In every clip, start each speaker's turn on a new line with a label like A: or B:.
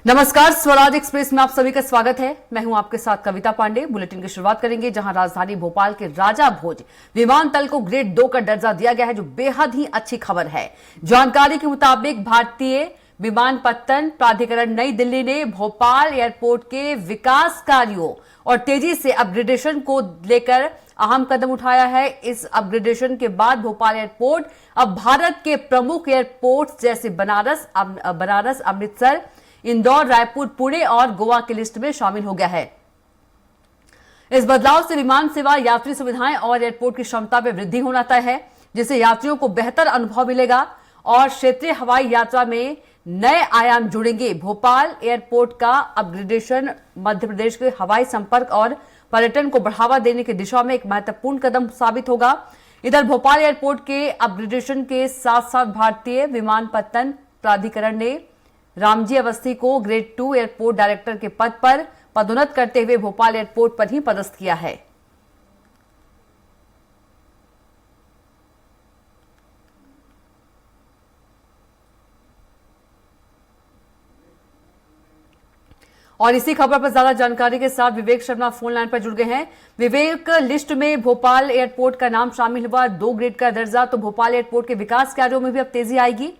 A: नमस्कार, स्वराज एक्सप्रेस में आप सभी का स्वागत है। मैं हूं आपके साथ कविता पांडे। बुलेटिन की शुरुआत करेंगे जहां राजधानी भोपाल के राजा भोज विमानतल को ग्रेड 2 का दर्जा दिया गया है, जो बेहद ही अच्छी खबर है। जानकारी के मुताबिक भारतीय विमानपत्तन प्राधिकरण नई दिल्ली ने भोपाल एयरपोर्ट के विकास कार्यों और तेजी से अपग्रेडेशन को लेकर अहम कदम उठाया है। इस अपग्रेडेशन के बाद भोपाल एयरपोर्ट अब भारत के प्रमुख एयरपोर्ट जैसे बनारस, अमृतसर, इंदौर, रायपुर, पुणे और गोवा की लिस्ट में शामिल हो गया है। इस बदलाव से विमान सेवा, यात्री सुविधाएं और एयरपोर्ट की क्षमता में वृद्धि होना तय है, जिससे यात्रियों को बेहतर अनुभव मिलेगा और क्षेत्रीय हवाई यात्रा में नए आयाम जुड़ेंगे। भोपाल एयरपोर्ट का अपग्रेडेशन मध्य प्रदेश के हवाई संपर्क और पर्यटन को बढ़ावा देने की दिशा में एक महत्वपूर्ण कदम साबित होगा। इधर भोपाल एयरपोर्ट के अपग्रेडेशन के साथ साथ भारतीय विमानपत्तन प्राधिकरण ने रामजी अवस्थी को ग्रेड 2 एयरपोर्ट डायरेक्टर के पद पर पदोन्नत करते हुए भोपाल एयरपोर्ट पर ही पदस्थ किया है। और इसी खबर पर ज्यादा जानकारी के साथ विवेक शर्मा फोन लाइन पर जुड़ गए हैं। विवेक, लिस्ट में भोपाल एयरपोर्ट का नाम शामिल हुआ, 2 ग्रेड का दर्जा, तो भोपाल एयरपोर्ट के विकास कार्यों में भी अब तेजी आएगी।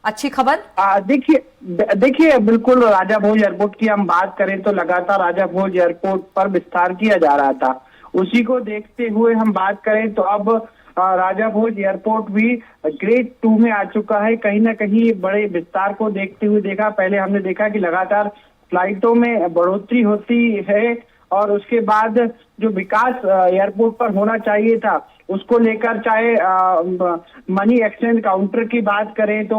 A: अच्छी खबर।
B: देखिए बिल्कुल, राजा भोज एयरपोर्ट की हम बात करें तो लगातार राजा भोज एयरपोर्ट पर विस्तार किया जा रहा था। उसी को देखते हुए हम बात करें तो अब राजा भोज एयरपोर्ट भी ग्रेड 2 में आ चुका है। कहीं ना कहीं बड़े विस्तार को देखते हुए देखा, पहले हमने देखा कि लगातार फ्लाइटों में बढ़ोतरी होती है और उसके बाद जो विकास एयरपोर्ट पर होना चाहिए था उसको लेकर, चाहे मनी एक्सचेंज काउंटर की बात करें तो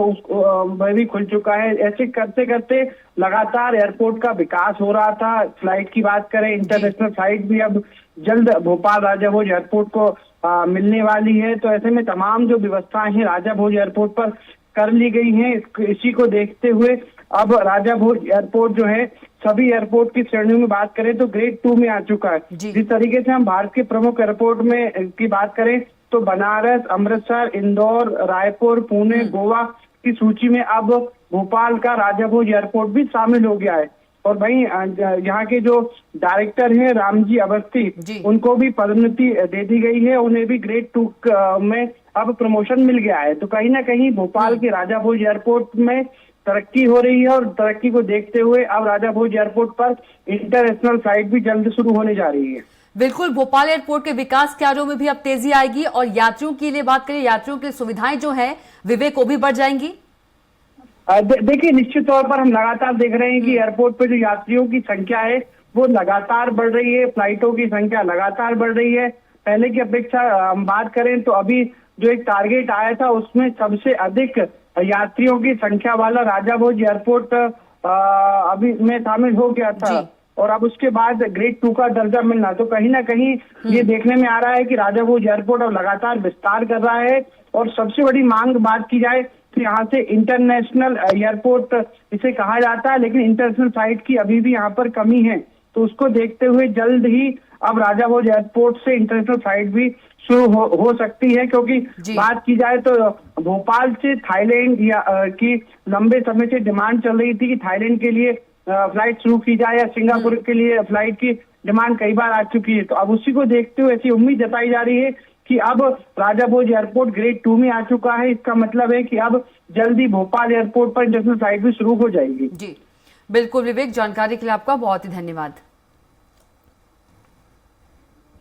B: वह भी खुल चुका है। ऐसे करते करते लगातार एयरपोर्ट का विकास हो रहा था। फ्लाइट की बात करें, इंटरनेशनल फ्लाइट भी अब जल्द भोपाल राजा भोज एयरपोर्ट को मिलने वाली है। तो ऐसे में तमाम जो व्यवस्थाएं हैं राजा भोज एयरपोर्ट पर कर ली गई हैं। इसी को देखते हुए अब राजा भोज एयरपोर्ट जो है सभी एयरपोर्ट की श्रेणियों में बात करें तो ग्रेड 2 में आ चुका है। जिस तरीके से हम भारत के प्रमुख एयरपोर्ट में की बात करें तो बनारस, अमृतसर, इंदौर, रायपुर, पुणे, गोवा की सूची में अब भोपाल का राजा भोज एयरपोर्ट भी शामिल हो गया है। और वहीं यहाँ के जो डायरेक्टर हैं रामजी अवस्थी, उनको भी पदोन्नति दे दी गई है। उन्हें भी ग्रेड 2 में अब प्रमोशन मिल गया है। तो कहीं ना कहीं भोपाल के राजा भोज एयरपोर्ट में तरक्की हो रही है और तरक्की को देखते हुए अब राजा भोज एयरपोर्ट पर इंटरनेशनल फ्लाइट भी जल्द शुरू होने जा रही है।
A: बिल्कुल, भोपाल एयरपोर्ट के विकास कार्यों में भी अब तेजी आएगी और यात्रियों के लिए बात करें, यात्रियों की सुविधाएं जो है विवेक वो भी बढ़ जाएंगी।
B: देखिए निश्चित तौर पर हम लगातार देख रहे हैं कि एयरपोर्ट पे जो यात्रियों की संख्या है वो लगातार बढ़ रही है, फ्लाइटों की संख्या लगातार बढ़ रही है। पहले की अपेक्षा हम बात करें तो अभी जो एक टारगेट आया था उसमें सबसे अधिक यात्रियों की संख्या वाला राजा भोज एयरपोर्ट अभी में शामिल हो गया था और अब उसके बाद ग्रेड 2 का दर्जा मिलना, तो कहीं ना कहीं ये देखने में आ रहा है कि राजा भोज एयरपोर्ट अब लगातार विस्तार कर रहा है। और सबसे बड़ी मांग बात की जाए तो यहाँ से इंटरनेशनल एयरपोर्ट इसे कहा जाता है, लेकिन इंटरनेशनल फ्लाइट की अभी भी यहाँ पर कमी है। तो उसको देखते हुए जल्द ही अब राजा भोज एयरपोर्ट से इंटरनेशनल फ्लाइट भी शुरू हो सकती है, क्योंकि बात की जाए तो भोपाल से थाईलैंड की लंबे समय से डिमांड चल रही थी कि थाईलैंड के लिए फ्लाइट शुरू की जाए या सिंगापुर के लिए फ्लाइट की डिमांड कई बार आ चुकी है। तो अब उसी को देखते हुए ऐसी उम्मीद जताई जा रही है कि अब राजा भोज एयरपोर्ट ग्रेड 2 में आ चुका है। इसका मतलब है कि अब जल्दी भोपाल एयरपोर्ट पर इंटरनेशनल फ्लाइट भी शुरू हो जाएगी।
A: जी बिल्कुल विवेक, जानकारी के लिए आपका बहुत ही धन्यवाद।